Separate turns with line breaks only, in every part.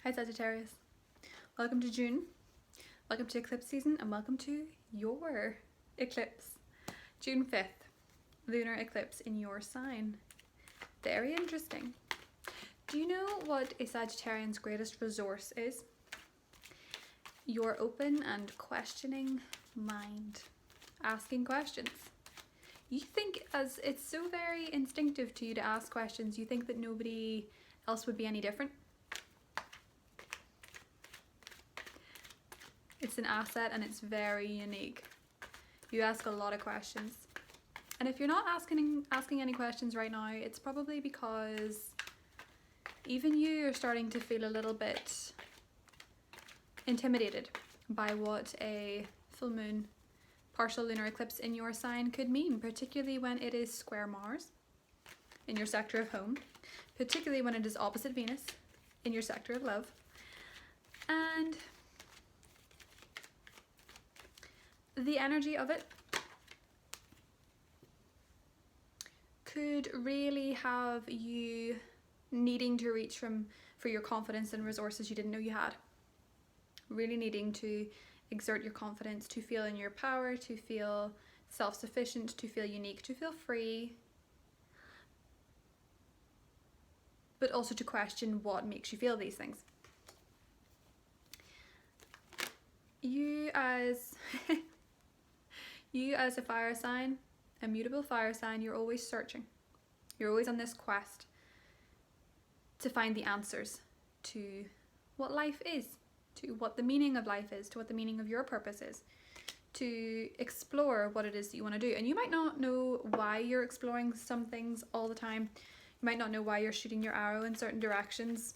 Hi Sagittarius, welcome to June, welcome to eclipse season, and welcome to your eclipse. June 5th, lunar eclipse in your sign. Very interesting. Do you know what a Sagittarian's greatest resource is? Your open and questioning mind. Asking questions. You think, as it's so very instinctive to you to ask questions, you think that nobody else would be any different. It's an asset and it's very unique. You ask a lot of questions. And if you're not asking any questions right now, it's probably because even you are starting to feel a little bit intimidated by what a full moon partial lunar eclipse in your sign could mean, particularly when it is square Mars in your sector of home, particularly when it is opposite Venus in your sector of love. And the energy of it could really have you needing to reach for your confidence and resources you didn't know you had. Really needing to exert your confidence, to feel in your power, to feel self-sufficient, to feel unique, to feel free, but also to question what makes you feel these things. You as a fire sign, a mutable fire sign, you're always searching. You're always on this quest to find the answers to what life is, to what the meaning of life is, to what the meaning of your purpose is, to explore what it is that you want to do. And you might not know why you're exploring some things all the time. You might not know why you're shooting your arrow in certain directions,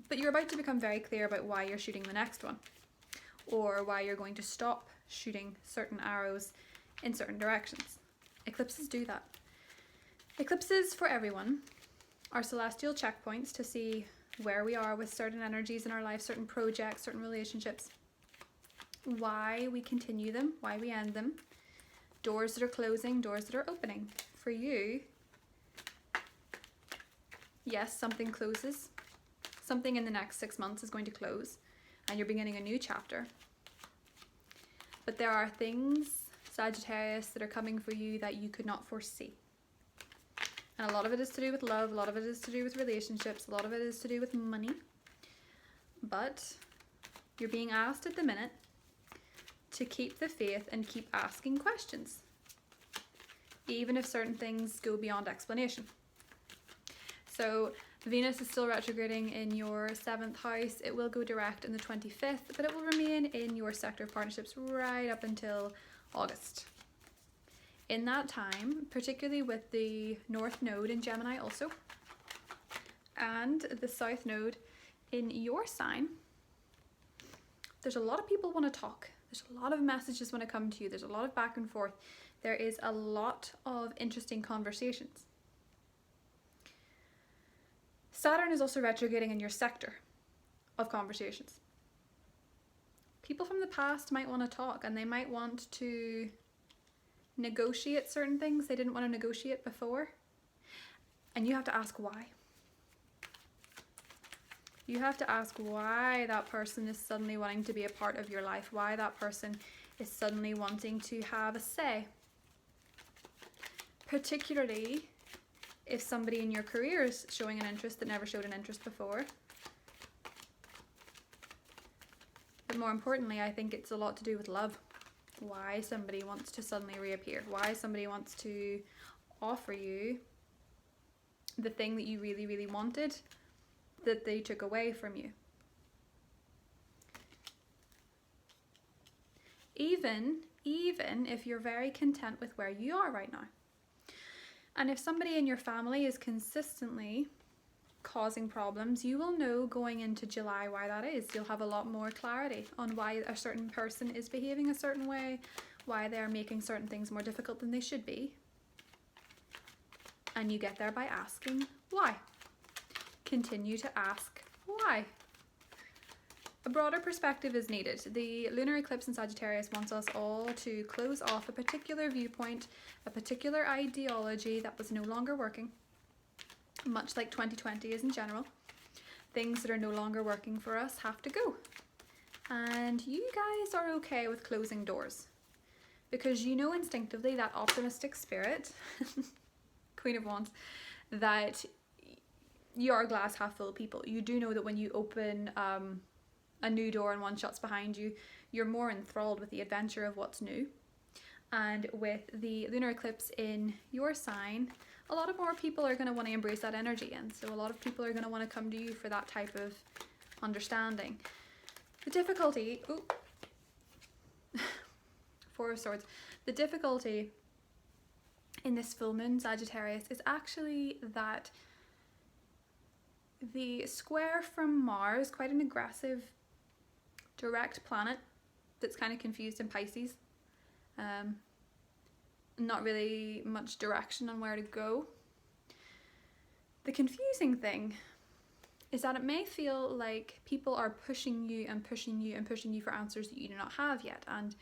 but you're about to become very clear about why you're shooting the next one, or why you're going to stop shooting certain arrows in certain directions. Eclipses do that. Eclipses for everyone are celestial checkpoints to see where we are with certain energies in our life, certain projects, certain relationships, why we continue them, why we end them, doors that are closing, doors that are opening. For you, yes, something closes. Something in the next 6 months is going to close and you're beginning a new chapter. But there are things, Sagittarius, that are coming for you that you could not foresee. And a lot of it is to do with love, a lot of it is to do with relationships, a lot of it is to do with money. But you're being asked at the minute to keep the faith and keep asking questions, even if certain things go beyond explanation. So Venus is still retrograding in your 7th house. It will go direct in the 25th, but it will remain in your sector of partnerships right up until August. In that time, particularly with the North Node in Gemini also, and the South Node in your sign, there's a lot of people want to talk. There's a lot of messages want to come to you. There's a lot of back and forth. There is a lot of interesting conversations. Saturn is also retrograding in your sector of conversations. People from the past might want to talk and they might want to negotiate certain things they didn't want to negotiate before. And you have to ask why. You have to ask why that person is suddenly wanting to be a part of your life, why that person is suddenly wanting to have a say. Particularly if somebody in your career is showing an interest that never showed an interest before. But more importantly, I think it's a lot to do with love. Why somebody wants to suddenly reappear. Why somebody wants to offer you the thing that you really, really wanted that they took away from you. Even if you're very content with where you are right now. And if somebody in your family is consistently causing problems, you will know going into July why that is. You'll have a lot more clarity on why a certain person is behaving a certain way, why they're making certain things more difficult than they should be. And you get there by asking why. Continue to ask why. A broader perspective is needed. The lunar eclipse in Sagittarius wants us all to close off a particular viewpoint, a particular ideology that was no longer working, much like 2020 is in general. things that are no longer working for us have to go. And you guys are okay with closing doors, because you know instinctively, that optimistic spirit, Queen of Wands, that you are glass half full people. You do know that when you open a new door and one shuts behind you, you're more enthralled with the adventure of what's new. And with the lunar eclipse in your sign, a lot of more people are going to want to embrace that energy, and so a lot of people are going to want to come to you for that type of understanding. The difficulty, Four of Swords, the difficulty in this full moon, Sagittarius, is actually that the square from Mars, quite an aggressive, direct planet that's kind of confused in Pisces, not really much direction on where to go. The confusing thing is that it may feel like people are pushing you and pushing you and pushing you for answers that you do not have yet, and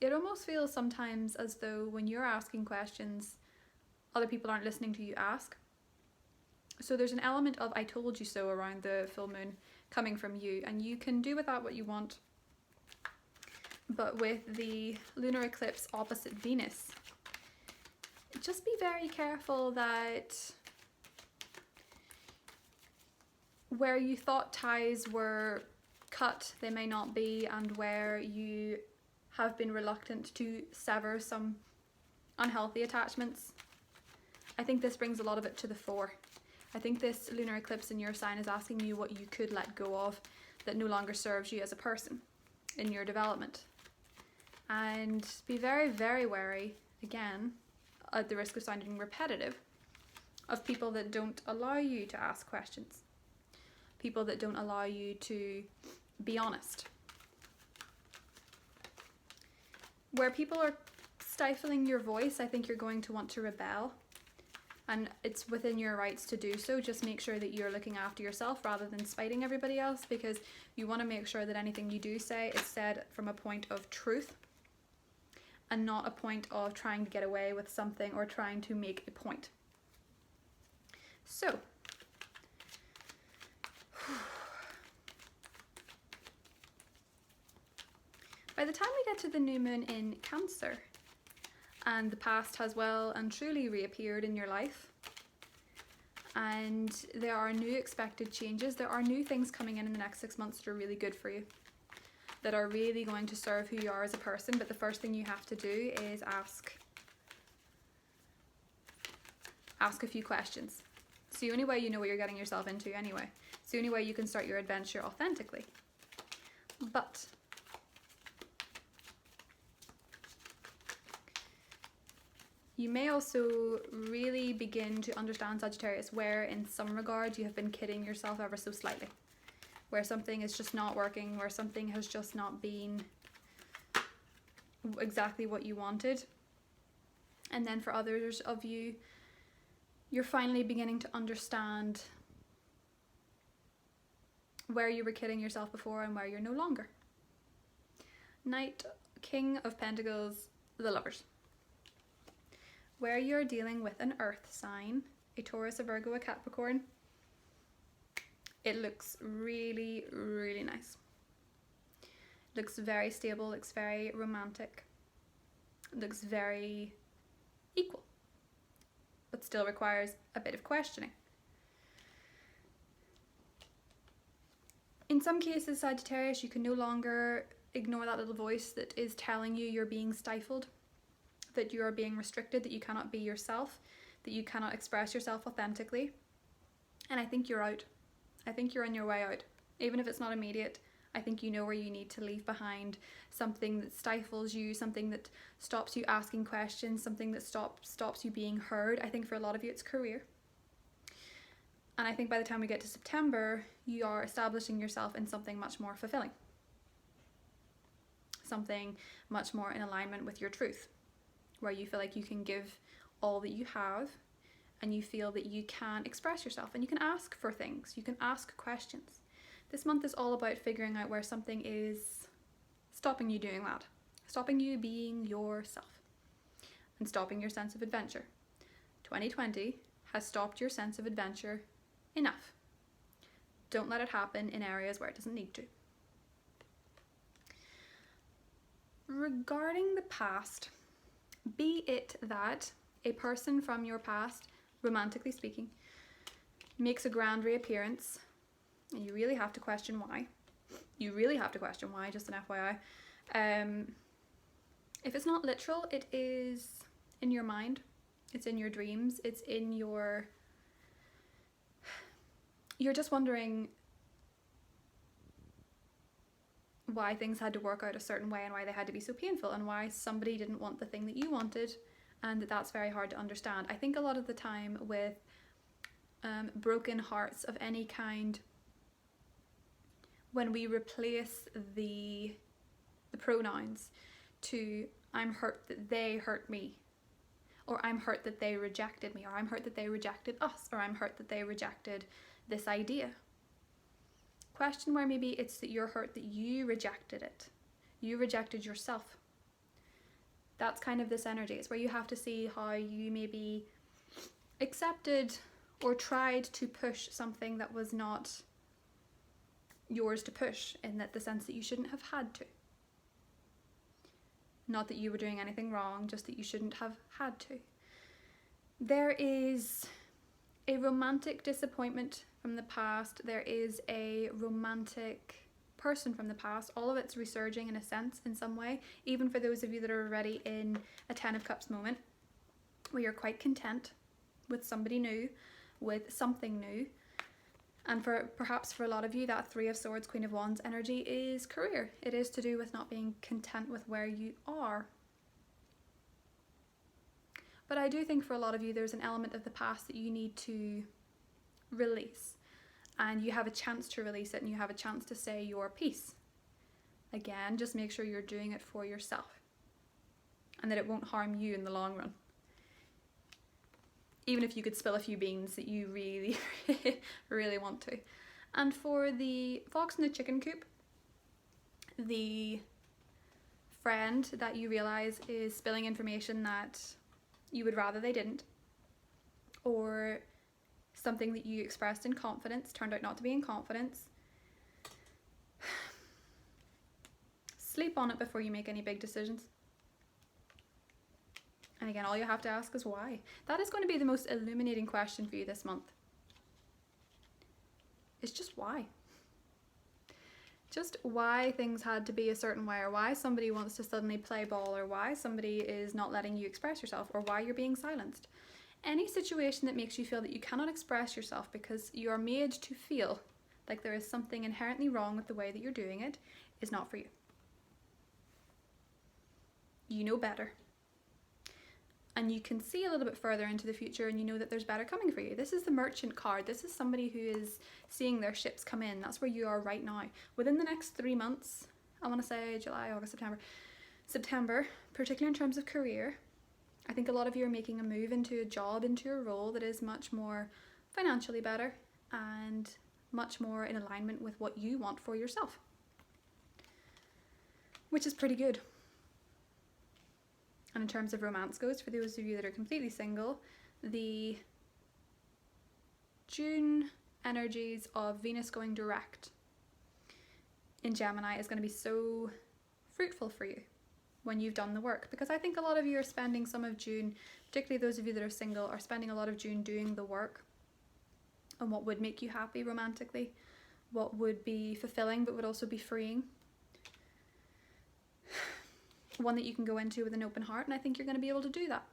it almost feels sometimes as though when you're asking questions, other people aren't listening to you ask. So there's an element of I told you so around the full moon coming from you, and you can do with that what you want. But with the lunar eclipse opposite Venus, just be very careful that where you thought ties were cut, they may not be, and where you have been reluctant to sever some unhealthy attachments, I think this brings a lot of it to the fore. I think this lunar eclipse in your sign is asking you what you could let go of that no longer serves you as a person in your development. And be very, very wary, again, at the risk of sounding repetitive, of people that don't allow you to ask questions. People that don't allow you to be honest. Where people are stifling your voice, I think you're going to want to rebel. And it's within your rights to do so. Just make sure that you're looking after yourself rather than spiting everybody else, because you want to make sure that anything you do say is said from a point of truth and not a point of trying to get away with something or trying to make a point. So, by the time we get to the new moon in Cancer, and the past has well and truly reappeared in your life, and there are new expected changes, there are new things coming in the next 6 months that are really good for you, that are really going to serve who you are as a person. But the first thing you have to do is ask a few questions. It's the only way you know what you're getting yourself into anyway. It's the only way you can start your adventure authentically. But you may also really begin to understand, Sagittarius, where in some regard you have been kidding yourself ever so slightly. Where something is just not working, where something has just not been exactly what you wanted. And then for others of you, you're finally beginning to understand where you were kidding yourself before and where you're no longer. Knight, King of Pentacles, the Lovers. Where you're dealing with an earth sign, a Taurus, a Virgo, a Capricorn, it looks really, really nice. Looks very stable, looks very romantic, looks very equal, but still requires a bit of questioning. In some cases, Sagittarius, you can no longer ignore that little voice that is telling you you're being stifled, that you are being restricted, that you cannot be yourself, that you cannot express yourself authentically. And I think you're out. I think you're on your way out. Even if it's not immediate, I think you know where you need to leave behind something that stifles you, something that stops you asking questions, something that stops you being heard. I think for a lot of you it's career. And I think by the time we get to September, you are establishing yourself in something much more fulfilling. Something much more in alignment with your truth, where you feel like you can give all that you have, and you feel that you can express yourself and you can ask for things, you can ask questions. This month is all about figuring out where something is stopping you doing that, stopping you being yourself, and stopping your sense of adventure. 2020 has stopped your sense of adventure enough. Don't let it happen in areas where it doesn't need to. Regarding the past, be it that a person from your past, romantically speaking, makes a grand reappearance, and you really have to question why. You really have to question why, just an FYI. If it's not literal, it is in your mind, it's in your dreams, it's in your... You're just wondering why things had to work out a certain way and why they had to be so painful and why somebody didn't want the thing that you wanted, and that's very hard to understand. I think a lot of the time with broken hearts of any kind, when we replace the pronouns to I'm hurt that they hurt me, or I'm hurt that they rejected me, or I'm hurt that they rejected us, or I'm hurt that they rejected this idea. Question where maybe it's that you're hurt that you rejected it. You rejected yourself. That's kind of this energy. It's where you have to see how you maybe accepted or tried to push something that was not yours to push, in that the sense that you shouldn't have had to. Not that you were doing anything wrong, just that you shouldn't have had to. There is a romantic disappointment from the past. There is a romantic person from the past. All of it's resurging in a sense, in some way. Even for those of you that are already in a 10 of Cups moment, where you're quite content with somebody new, with something new. And perhaps for a lot of you, that 3 of Swords, Queen of Wands energy is career. It is to do with not being content with where you are. But I do think for a lot of you, there's an element of the past that you need to release. And you have a chance to release it, and you have a chance to say your piece. Again, just make sure you're doing it for yourself, and that it won't harm you in the long run. Even if you could spill a few beans that you really, really want to. And for the fox in the chicken coop, the friend that you realise is spilling information that you would rather they didn't, or something that you expressed in confidence turned out not to be in confidence. Sleep on it before you make any big decisions. And again, all you have to ask is why. That is going to be the most illuminating question for you this month. It's just why. Just why things had to be a certain way, or why somebody wants to suddenly play ball, or why somebody is not letting you express yourself, or why you're being silenced. Any situation that makes you feel that you cannot express yourself because you are made to feel like there is something inherently wrong with the way that you're doing it is not for you. You know better. And you can see a little bit further into the future, and you know that there's better coming for you. This is the Merchant card. This is somebody who is seeing their ships come in. That's where you are right now. Within the next 3 months, I want to say July, August, September, particularly in terms of career, I think a lot of you are making a move into a job, into a role that is much more financially better and much more in alignment with what you want for yourself, which is pretty good. And in terms of romance goes, for those of you that are completely single, the June energies of Venus going direct in Gemini is going to be so fruitful for you when you've done the work. Because I think a lot of you are spending some of June, particularly those of you that are single, are spending a lot of June doing the work on what would make you happy romantically, what would be fulfilling but would also be freeing. One that you can go into with an open heart, and I think you're going to be able to do that.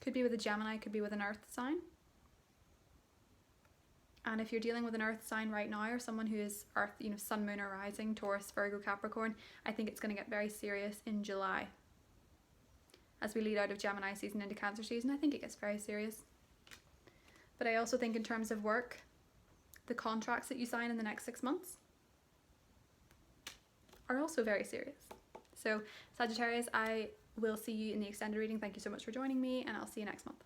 Could be with a Gemini, could be with an earth sign. And if you're dealing with an earth sign right now, or someone who is earth, sun, moon, or rising, Taurus, Virgo, Capricorn, I think it's going to get very serious in July. As we lead out of Gemini season into Cancer season, I think it gets very serious. But I also think in terms of work, the contracts that you sign in the next 6 months are also very serious. So Sagittarius, I will see you in the extended reading. Thank you so much for joining me, and I'll see you next month.